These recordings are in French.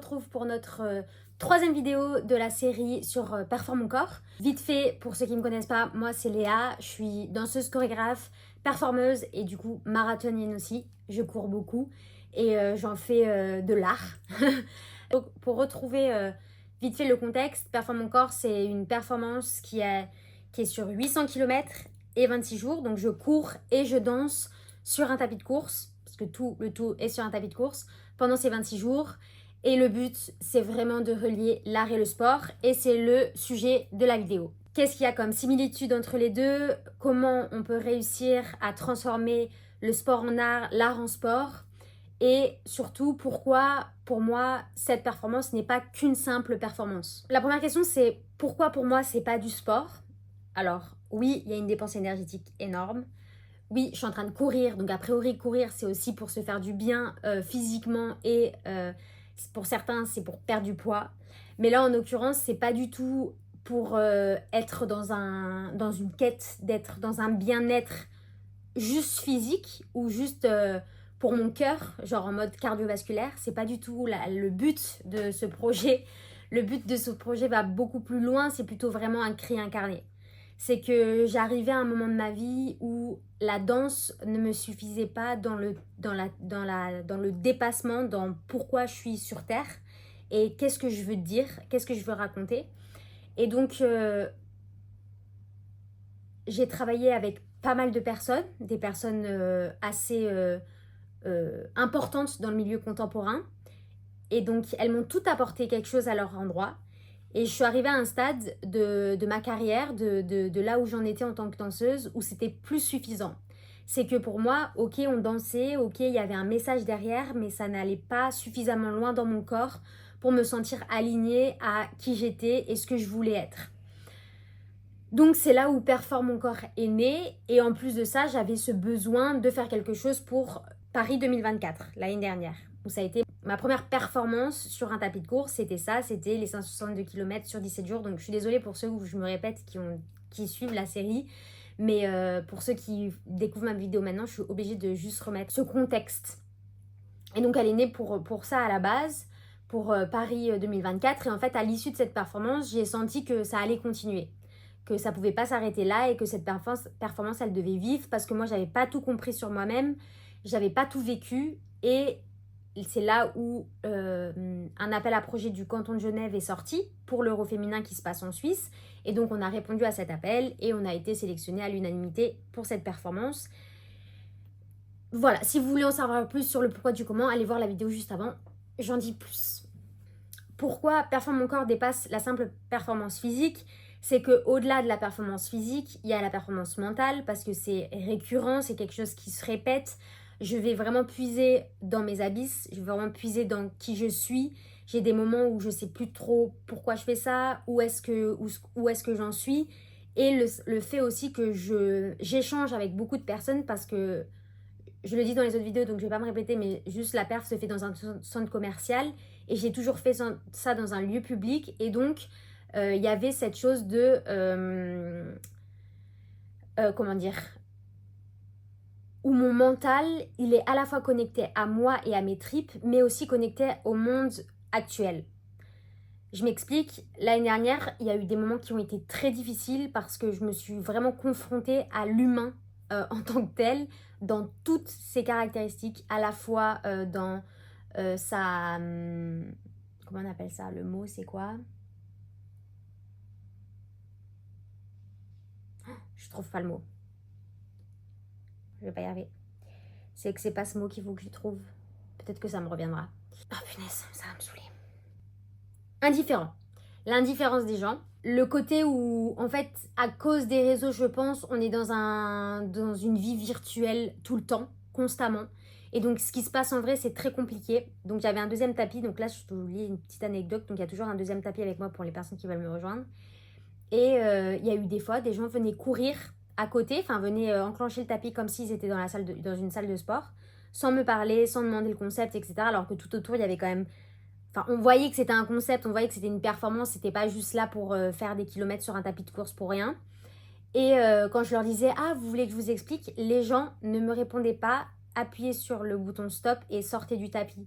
retrouve pour notre troisième vidéo de la série sur Performe mon corps. Vite fait, pour ceux qui ne me connaissent pas, moi c'est Léa, je suis danseuse, chorégraphe, performeuse et du coup marathonienne aussi. Je cours beaucoup et j'en fais de l'art. Donc, pour retrouver vite fait le contexte, Performe mon corps, c'est une performance qui est sur 800 km et 26 jours. Donc je cours et je danse sur un tapis de course, parce que le tout est sur un tapis de course, pendant ces 26 jours. Et le but, c'est vraiment de relier l'art et le sport, et c'est le sujet de la vidéo. Qu'est-ce qu'il y a comme similitude entre les deux? Comment on peut réussir à transformer le sport en art, l'art en sport? Et surtout, pourquoi, pour moi, cette performance n'est pas qu'une simple performance? La première question, c'est pourquoi pour moi, c'est pas du sport? Alors, oui, il y a une dépense énergétique énorme. Oui, je suis en train de courir, donc a priori courir c'est aussi pour se faire du bien physiquement et pour certains c'est pour perdre du poids. Mais là en l'occurrence c'est pas du tout pour être dans une quête, d'être dans un bien-être juste physique ou juste pour mon cœur, genre en mode cardiovasculaire. C'est pas du tout le but de ce projet. Le but de ce projet va beaucoup plus loin, c'est plutôt vraiment un cri incarné. C'est que j'arrivais à un moment de ma vie où la danse ne me suffisait pas dans le dépassement, dans pourquoi je suis sur Terre et qu'est-ce que je veux dire, qu'est-ce que je veux raconter. Et donc, j'ai travaillé avec pas mal de personnes, des personnes assez importantes dans le milieu contemporain. Et donc, elles m'ont toutes apporté quelque chose à leur endroit. Et je suis arrivée à un stade de ma carrière, de là où j'en étais en tant que danseuse, où c'était plus suffisant. C'est que pour moi, ok, on dansait, ok, il y avait un message derrière, mais ça n'allait pas suffisamment loin dans mon corps pour me sentir alignée à qui j'étais et ce que je voulais être. Donc c'est là où Performe mon corps est né. Et en plus de ça, j'avais ce besoin de faire quelque chose pour Paris 2024, l'année dernière, où ça a été ma première performance sur un tapis de course. C'était ça, c'était les 162 km sur 17 jours. Donc je suis désolée pour ceux où je me répète qui suivent la série. Mais pour ceux qui découvrent ma vidéo maintenant, je suis obligée de juste remettre ce contexte. Et donc elle est née pour ça à la base, pour Paris 2024. Et en fait, à l'issue de cette performance, j'ai senti que ça allait continuer, que ça pouvait pas s'arrêter là et que cette performance, elle devait vivre parce que moi, j'avais pas tout compris sur moi-même, j'avais pas tout vécu. Et c'est là où un appel à projet du canton de Genève est sorti pour l'Euro féminin qui se passe en Suisse. Et donc, on a répondu à cet appel et on a été sélectionné à l'unanimité pour cette performance. Voilà, si vous voulez en savoir plus sur le pourquoi du comment, allez voir la vidéo juste avant, j'en dis plus. Pourquoi Performe mon corps dépasse la simple performance physique? C'est qu'au-delà de la performance physique, il y a la performance mentale parce que c'est récurrent, c'est quelque chose qui se répète. Je vais vraiment puiser dans mes abysses, je vais vraiment puiser dans qui je suis. J'ai des moments où je ne sais plus trop pourquoi je fais ça, où est-ce que j'en suis. Et le fait aussi que j'échange avec beaucoup de personnes parce que, je le dis dans les autres vidéos, donc je ne vais pas me répéter, mais juste la perf se fait dans un centre commercial et j'ai toujours fait ça dans un lieu public. Et donc, il y avait cette chose de... comment dire, où mon mental, il est à la fois connecté à moi et à mes tripes, mais aussi connecté au monde actuel. Je m'explique, l'année dernière, il y a eu des moments qui ont été très difficiles parce que je me suis vraiment confrontée à l'humain en tant que tel, dans toutes ses caractéristiques, à la fois dans sa... comment on appelle ça? Le mot, c'est quoi? Je trouve pas le mot. Je vais pas y arriver. C'est que c'est pas ce mot qu'il faut que je trouve. Peut-être que ça me reviendra. Ah punaise, ça va me saouler. Indifférent. L'indifférence des gens. Le côté où, en fait, à cause des réseaux, je pense, on est dans une vie virtuelle tout le temps, constamment. Et donc, ce qui se passe en vrai, c'est très compliqué. Donc, j'avais un deuxième tapis. Donc là, je vous lis une petite anecdote. Donc, il y a toujours un deuxième tapis avec moi pour les personnes qui veulent me rejoindre. Et il y a eu des fois, des gens venaient courir à côté, enfin, venaient enclencher le tapis comme s'ils étaient dans une salle de sport, sans me parler, sans demander le concept, etc. Alors que tout autour, il y avait quand même... Enfin, on voyait que c'était un concept, on voyait que c'était une performance, c'était pas juste là pour faire des kilomètres sur un tapis de course pour rien. Et quand je leur disais « Ah, vous voulez que je vous explique ?» Les gens ne me répondaient pas, appuyaient sur le bouton stop et sortaient du tapis.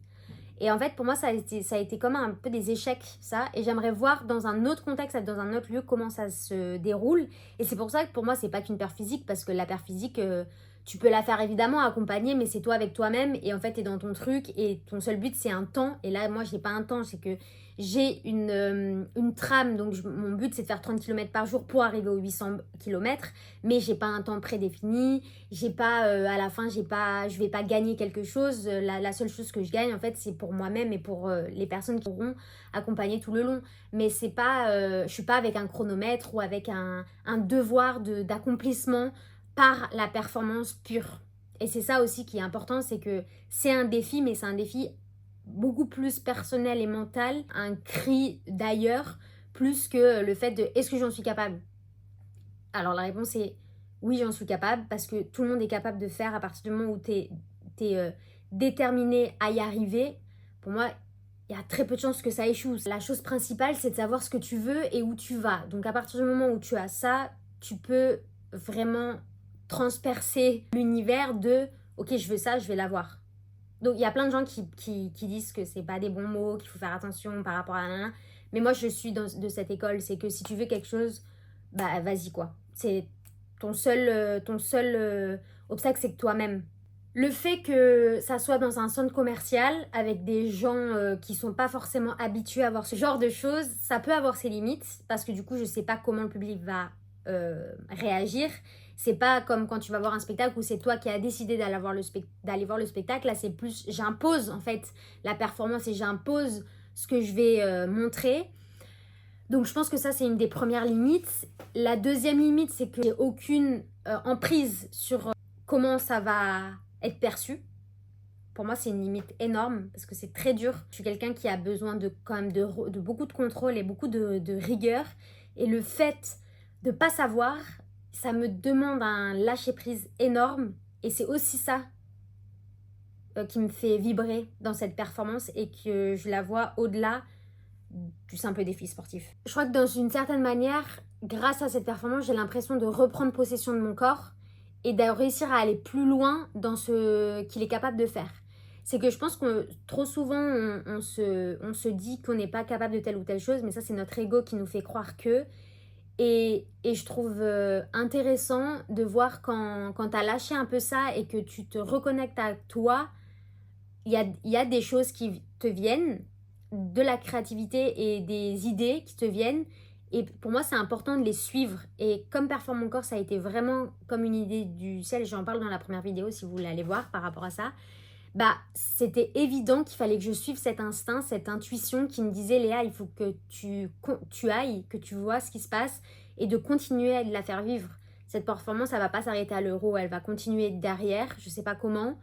Et en fait, pour moi, ça a été comme un peu des échecs, ça. Et j'aimerais voir dans un autre contexte, dans un autre lieu, comment ça se déroule. Et c'est pour ça que pour moi, c'est pas qu'une paire physique, parce que la paire physique, tu peux la faire évidemment accompagner, mais c'est toi avec toi-même. Et en fait, t'es dans ton truc. Et ton seul but, c'est un temps. Et là, moi, j'ai pas un temps. C'est que j'ai une trame. Donc, mon but, c'est de faire 30 km par jour pour arriver aux 800 km. Mais j'ai pas un temps prédéfini. J'ai pas, à la fin, je vais pas gagner quelque chose. La seule chose que je gagne, en fait, c'est pour moi-même et pour les personnes qui auront accompagné tout le long. Mais c'est pas, je suis pas avec un chronomètre ou avec un devoir d'accomplissement par la performance pure. Et c'est ça aussi qui est important, c'est que c'est un défi, mais c'est un défi beaucoup plus personnel et mental, un cri d'ailleurs, plus que le fait de est-ce que j'en suis capable. Alors la réponse est oui, j'en suis capable, parce que tout le monde est capable de faire à partir du moment où tu es déterminé à y arriver. Pour moi, il y a très peu de chances que ça échoue. La chose principale, c'est de savoir ce que tu veux et où tu vas. Donc à partir du moment où tu as ça, tu peux vraiment transpercer l'univers de ok, je veux ça, je vais l'avoir. Donc il y a plein de gens qui disent que c'est pas des bons mots, qu'il faut faire attention par rapport à nana. Mais moi je suis de cette école, c'est que si tu veux quelque chose, bah vas-y quoi. C'est ton seul obstacle, c'est que toi-même. Le fait que ça soit dans un centre commercial avec des gens qui sont pas forcément habitués à voir ce genre de choses, ça peut avoir ses limites parce que du coup je sais pas comment le public va réagir. C'est pas comme quand tu vas voir un spectacle où c'est toi qui as décidé d'aller voir le spectacle. Là, c'est plus j'impose en fait la performance et j'impose ce que je vais montrer. Donc, je pense que ça, c'est une des premières limites. La deuxième limite, c'est que j'ai aucune emprise sur comment ça va être perçu. Pour moi, c'est une limite énorme parce que c'est très dur. Je suis quelqu'un qui a besoin de, quand même de beaucoup de contrôle et beaucoup de rigueur. Et le fait de ne pas savoir, ça me demande un lâcher-prise énorme. Et c'est aussi ça qui me fait vibrer dans cette performance et que je la vois au-delà du simple défi sportif. Je crois que dans une certaine manière, grâce à cette performance, j'ai l'impression de reprendre possession de mon corps et de réussir à aller plus loin dans ce qu'il est capable de faire. C'est que je pense que trop souvent, on se dit qu'on n'est pas capable de telle ou telle chose, mais ça, c'est notre ego qui nous fait croire que. Et je trouve intéressant de voir quand tu as lâché un peu ça et que tu te reconnectes à toi, il y a des choses qui te viennent, de la créativité et des idées qui te viennent. Et pour moi, c'est important de les suivre. Et comme Performe mon corps, ça a été vraiment comme une idée du ciel. J'en parle dans la première vidéo si vous voulez aller voir par rapport à ça. Bah, c'était évident qu'il fallait que je suive cet instinct, cette intuition qui me disait Léa, il faut que tu ailles, que tu vois ce qui se passe et de continuer à la faire vivre. Cette performance, elle va pas s'arrêter à l'euro, elle va continuer derrière, je sais pas comment.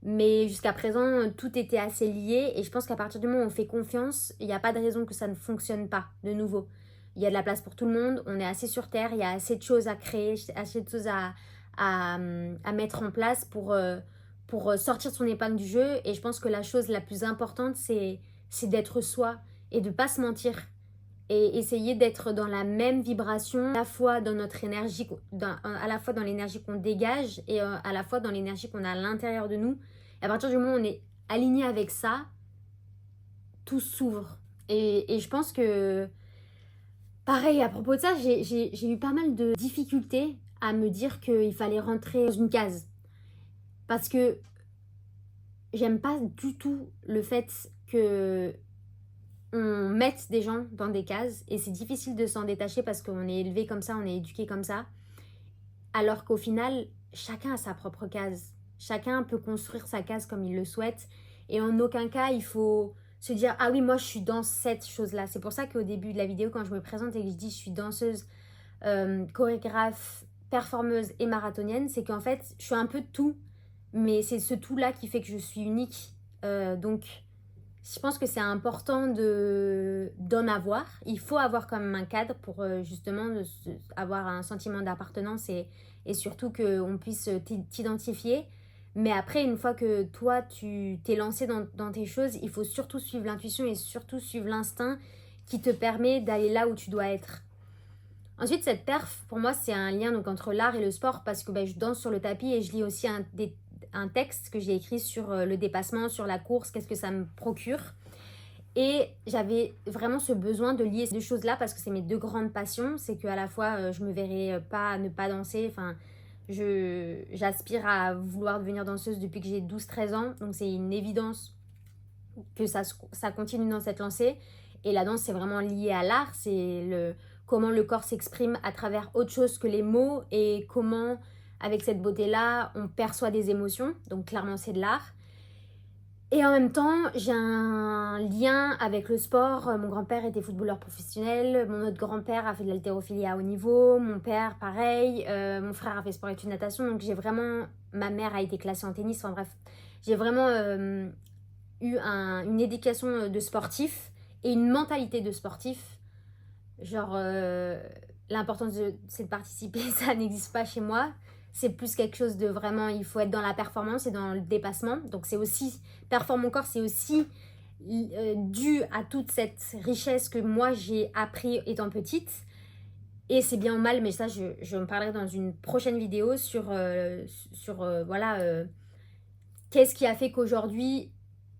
Mais jusqu'à présent, tout était assez lié et je pense qu'à partir du moment où on fait confiance, il n'y a pas de raison que ça ne fonctionne pas de nouveau. Il y a de la place pour tout le monde, on est assez sur Terre, il y a assez de choses à créer, assez de choses à mettre en place pour sortir de son épingle du jeu. Et je pense que la chose la plus importante, c'est d'être soi et de ne pas se mentir. Et essayer d'être dans la même vibration, à la fois dans notre énergie, à la fois dans l'énergie qu'on dégage et à la fois dans l'énergie qu'on a à l'intérieur de nous. Et à partir du moment où on est aligné avec ça, tout s'ouvre. Et je pense que, pareil, à propos de ça, j'ai eu pas mal de difficultés à me dire qu'il fallait rentrer dans une case. Parce que j'aime pas du tout le fait que on met des gens dans des cases et c'est difficile de s'en détacher parce qu'on est élevé comme ça, on est éduqué comme ça. Alors qu'au final, chacun a sa propre case. Chacun peut construire sa case comme il le souhaite. Et en aucun cas, il faut se dire « Ah oui, moi, je suis dans cette chose-là ». C'est pour ça qu'au début de la vidéo, quand je me présente et que je dis « Je suis danseuse, chorégraphe, performeuse et marathonienne », c'est qu'en fait, je suis un peu de tout. Mais c'est ce tout-là qui fait que je suis unique. Donc, je pense que c'est important d'en avoir. Il faut avoir quand même un cadre pour justement avoir un sentiment d'appartenance et surtout qu'on puisse t'identifier. Mais après, une fois que toi, tu t'es lancé dans tes choses, il faut surtout suivre l'intuition et surtout suivre l'instinct qui te permet d'aller là où tu dois être. Ensuite, cette perf, pour moi, c'est un lien donc, entre l'art et le sport parce que je danse sur le tapis et je lis aussi un texte que j'ai écrit sur le dépassement, sur la course, qu'est-ce que ça me procure. Et j'avais vraiment ce besoin de lier ces deux choses-là parce que c'est mes deux grandes passions. C'est qu'à la fois, je me verrais pas ne pas danser. Enfin, j'aspire à vouloir devenir danseuse depuis que j'ai 12-13 ans. Donc c'est une évidence que ça continue dans cette lancée. Et la danse, c'est vraiment lié à l'art. C'est comment le corps s'exprime à travers autre chose que les mots et comment, avec cette beauté-là, on perçoit des émotions. Donc clairement, c'est de l'art. Et en même temps, j'ai un lien avec le sport. Mon grand-père était footballeur professionnel. Mon autre grand-père a fait de l'haltérophilie à haut niveau. Mon père, pareil. Mon frère a fait sport études natation. Donc j'ai vraiment... Ma mère a été classée en tennis. Enfin bref, j'ai vraiment eu une éducation de sportif et une mentalité de sportif. Genre, l'importance c'est de participer, ça n'existe pas chez moi. C'est plus quelque chose de vraiment, il faut être dans la performance et dans le dépassement. Donc c'est aussi, performe mon corps, c'est aussi dû à toute cette richesse que moi j'ai appris étant petite. Et c'est bien ou mal, mais ça je en parlerai dans une prochaine vidéo sur voilà, qu'est-ce qui a fait qu'aujourd'hui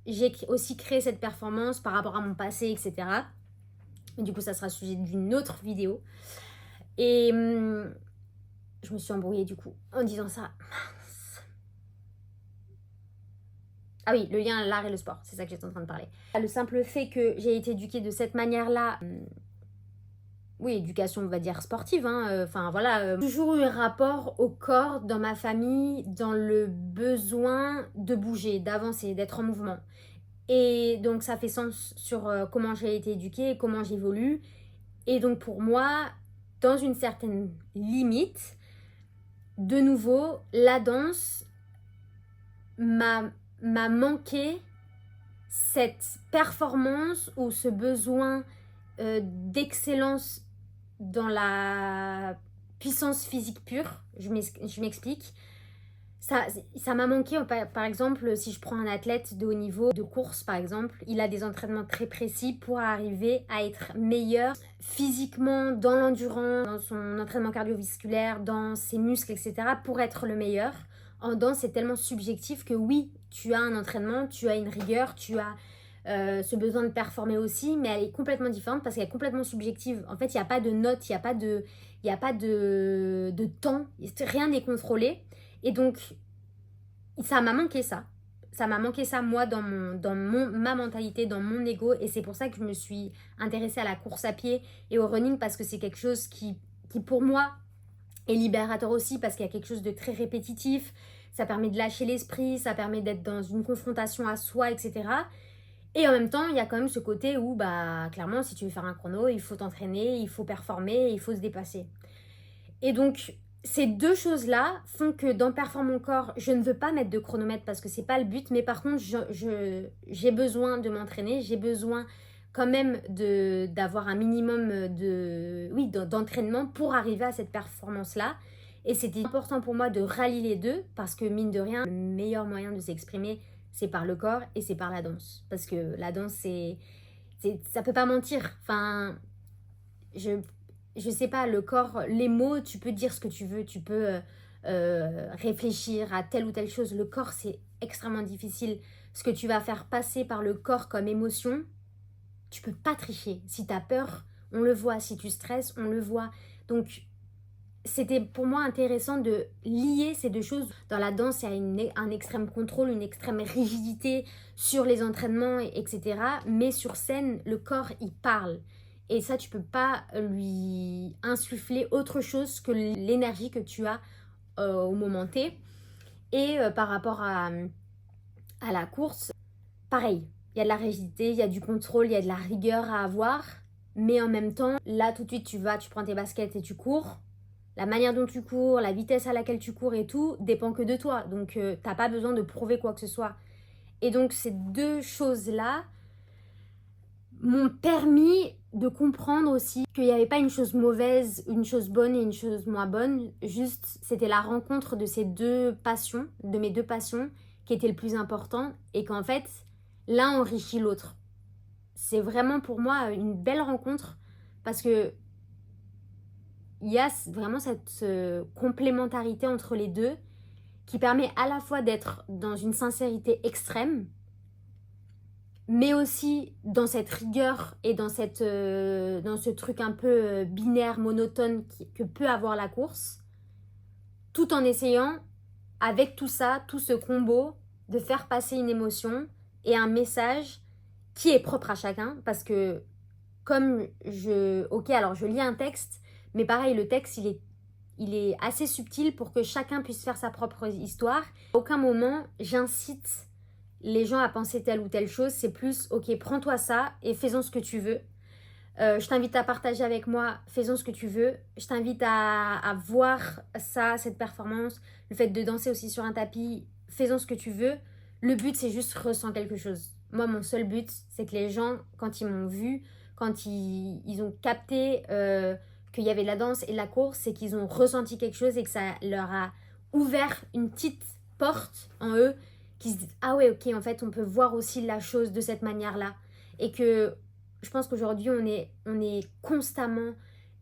j'ai aussi créé cette performance par rapport à mon passé, etc. Et du coup ça sera le sujet d'une autre vidéo. Et... je me suis embrouillée du coup en disant ça. Mince. Ah oui, le lien l'art et le sport, c'est ça que j'étais en train de parler. Le simple fait que j'ai été éduquée de cette manière-là, oui, éducation on va dire sportive, enfin voilà, toujours eu un rapport au corps dans ma famille, dans le besoin de bouger, d'avancer, d'être en mouvement. Et donc ça fait sens sur comment j'ai été éduquée, comment j'évolue. Et donc pour moi, dans une certaine limite, de nouveau, la danse m'a manqué cette performance ou ce besoin d'excellence dans la puissance physique pure. Je m'explique. Ça m'a manqué, par exemple, si je prends un athlète de haut niveau de course, par exemple, il a des entraînements très précis pour arriver à être meilleur physiquement, dans l'endurance, dans son entraînement cardiovasculaire, dans ses muscles, etc., pour être le meilleur. En danse, c'est tellement subjectif que oui, tu as un entraînement, tu as une rigueur, tu as ce besoin de performer aussi, mais elle est complètement différente parce qu'elle est complètement subjective. En fait, il n'y a pas de notes, il n'y a pas de temps, rien n'est contrôlé. Et donc, ça m'a manqué ça. Ça m'a manqué ça, moi, dans ma mentalité, dans mon ego. Et c'est pour ça que je me suis intéressée à la course à pied et au running parce que c'est quelque chose qui pour moi, est libérateur aussi parce qu'il y a quelque chose de très répétitif. Ça permet de lâcher l'esprit, ça permet d'être dans une confrontation à soi, etc. Et en même temps, il y a quand même ce côté où, bah, clairement, si tu veux faire un chrono, il faut t'entraîner, il faut performer, il faut se dépasser. Et donc, ces deux choses-là font que dans Performe mon corps, je ne veux pas mettre de chronomètre parce que c'est pas le but, mais par contre, j'ai besoin de m'entraîner, j'ai besoin quand même d'avoir un minimum d'entraînement pour arriver à cette performance-là. Et c'était important pour moi de rallier les deux parce que mine de rien, le meilleur moyen de s'exprimer, c'est par le corps et c'est par la danse. Parce que la danse, ça peut pas mentir. Enfin, je sais pas, le corps, les mots, tu peux dire ce que tu veux, tu peux réfléchir à telle ou telle chose. Le corps, c'est extrêmement difficile. Ce que tu vas faire passer par le corps comme émotion, tu peux pas tricher. Si tu as peur, on le voit. Si tu stresses, on le voit. Donc, c'était pour moi intéressant de lier ces deux choses. Dans la danse, il y a un extrême contrôle, une extrême rigidité sur les entraînements, etc. Mais sur scène, le corps, il parle. Et ça, tu peux pas lui insuffler autre chose que l'énergie que tu as au moment T. Et par rapport à la course, pareil. Il y a de la rigidité, il y a du contrôle, il y a de la rigueur à avoir. Mais en même temps, là, tout de suite, tu prends tes baskets et tu cours. La manière dont tu cours, la vitesse à laquelle tu cours et tout, dépend que de toi. Donc, t'as pas besoin de prouver quoi que ce soit. Et donc, ces deux choses-là m'ont permis de comprendre aussi qu'il n'y avait pas une chose mauvaise, une chose bonne et une chose moins bonne. Juste, c'était la rencontre de ces deux passions, de mes deux passions, qui était le plus important. Et qu'en fait, l'un enrichit l'autre. C'est vraiment pour moi une belle rencontre parce que il y a vraiment cette complémentarité entre les deux qui permet à la fois d'être dans une sincérité extrême, mais aussi dans cette rigueur et dans ce truc un peu binaire, monotone que peut avoir la course, tout en essayant, avec tout ça, tout ce combo, de faire passer une émotion et un message qui est propre à chacun, parce que alors je lis un texte, mais pareil, le texte, il est assez subtil pour que chacun puisse faire sa propre histoire. À aucun moment, j'incite les gens à penser telle ou telle chose. C'est plus, ok, prends-toi ça et fais-en ce que tu veux. Je t'invite à partager avec moi, fais-en ce que tu veux. Je t'invite à voir ça, cette performance, le fait de danser aussi sur un tapis, fais-en ce que tu veux. Le but, c'est juste ressens quelque chose. Moi, mon seul but, c'est que les gens, quand ils m'ont vu, quand ils ont capté qu'il y avait de la danse et de la course, c'est qu'ils ont ressenti quelque chose et que ça leur a ouvert une petite porte en eux qui se disent « Ah ouais, ok, en fait, on peut voir aussi la chose de cette manière-là. » Et que je pense qu'aujourd'hui, on est constamment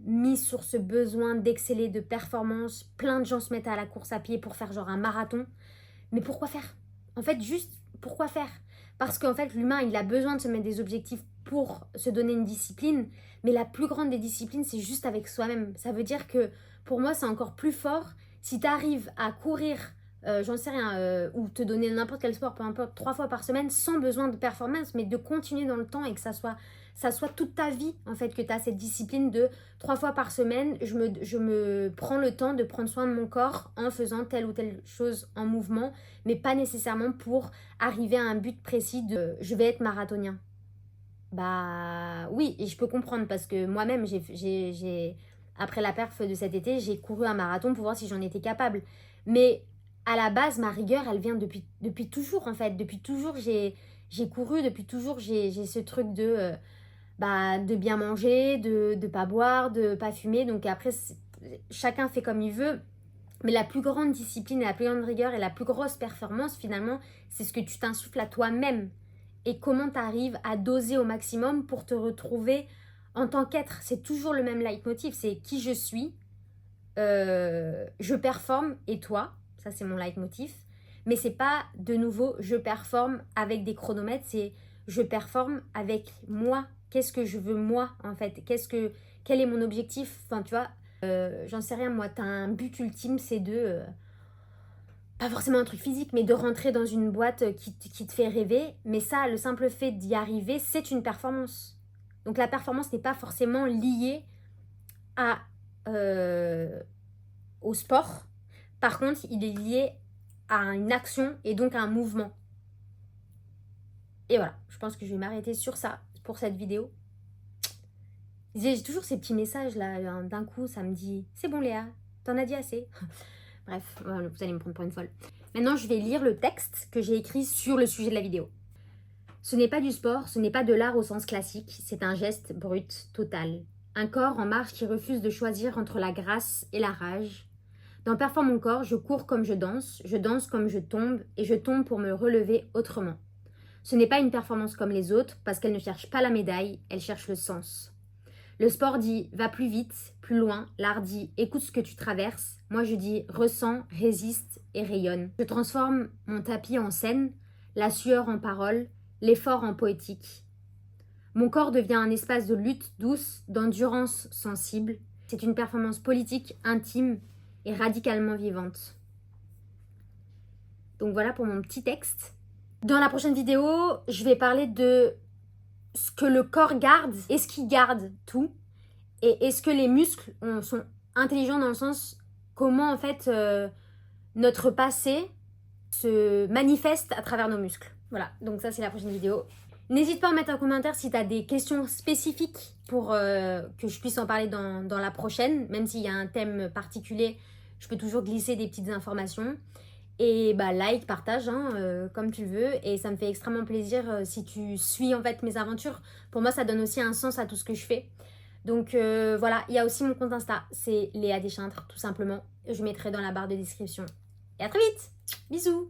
mis sur ce besoin d'exceller, de performance. Plein de gens se mettent à la course à pied pour faire genre un marathon. Mais pourquoi faire? En fait, juste, pourquoi faire? Parce qu'en fait, l'humain, il a besoin de se mettre des objectifs pour se donner une discipline. Mais la plus grande des disciplines, c'est juste avec soi-même. Ça veut dire que, pour moi, c'est encore plus fort si tu arrives à courir, j'en sais rien, ou te donner n'importe quel sport, peu importe, 3 fois par semaine, sans besoin de performance, mais de continuer dans le temps et que ça soit toute ta vie, en fait, que tu as cette discipline de 3 fois par semaine, je me prends le temps de prendre soin de mon corps en faisant telle ou telle chose en mouvement, mais pas nécessairement pour arriver à un but précis de je vais être marathonien. Bah oui, et je peux comprendre parce que moi-même, après la perf de cet été, j'ai couru un marathon pour voir si j'en étais capable. Mais à la base, ma rigueur, elle vient depuis toujours, en fait. Depuis toujours, j'ai couru, depuis toujours, j'ai ce truc de bien manger, de pas boire, de pas fumer. Donc après, chacun fait comme il veut. Mais la plus grande discipline et la plus grande rigueur et la plus grosse performance, finalement, c'est ce que tu t'insuffles à toi-même. Et comment tu arrives à doser au maximum pour te retrouver en tant qu'être. C'est toujours le même leitmotiv, c'est qui je suis, je performe et toi. Ça, c'est mon leitmotiv. Mais c'est pas, de nouveau, je performe avec des chronomètres, c'est je performe avec moi. Qu'est-ce que je veux moi, en fait? Quel est mon objectif? Enfin, tu vois, j'en sais rien, moi, t'as un but ultime, c'est pas forcément un truc physique, mais de rentrer dans une boîte qui te fait rêver. Mais ça, le simple fait d'y arriver, c'est une performance. Donc la performance n'est pas forcément liée au sport. Par contre, il est lié à une action et donc à un mouvement. Et voilà, je pense que je vais m'arrêter sur ça pour cette vidéo. J'ai toujours ces petits messages là, d'un coup ça me dit « C'est bon Léa, t'en as dit assez ?» Bref, vous allez me prendre pour une folle. Maintenant, je vais lire le texte que j'ai écrit sur le sujet de la vidéo. Ce n'est pas du sport, ce n'est pas de l'art au sens classique, c'est un geste brut, total. Un corps en marche qui refuse de choisir entre la grâce et la rage. Dans Performe mon corps, je cours comme je danse comme je tombe et je tombe pour me relever autrement. Ce n'est pas une performance comme les autres parce qu'elle ne cherche pas la médaille, elle cherche le sens. Le sport dit « va plus vite, plus loin », l'art dit « écoute ce que tu traverses », moi je dis « ressens, résiste et rayonne ». Je transforme mon tapis en scène, la sueur en parole, l'effort en poétique. Mon corps devient un espace de lutte douce, d'endurance sensible. C'est une performance politique, intime et radicalement vivante. Donc voilà pour mon petit texte. Dans la prochaine vidéo, je vais parler de ce que le corps garde. Est-ce qu'il garde tout? Et est-ce que les muscles sont intelligents dans le sens comment en fait notre passé se manifeste à travers nos muscles. Voilà, donc ça c'est la prochaine vidéo. N'hésite pas à mettre un commentaire si tu as des questions spécifiques pour que je puisse en parler dans la prochaine. Même s'il y a un thème particulier, je peux toujours glisser des petites informations. Et bah like, partage, comme tu veux. Et ça me fait extrêmement plaisir si tu suis en fait mes aventures. Pour moi, ça donne aussi un sens à tout ce que je fais. Donc voilà, il y a aussi mon compte Insta, c'est Léa Deschintres, tout simplement. Je mettrai dans la barre de description. Et à très vite. Bisous.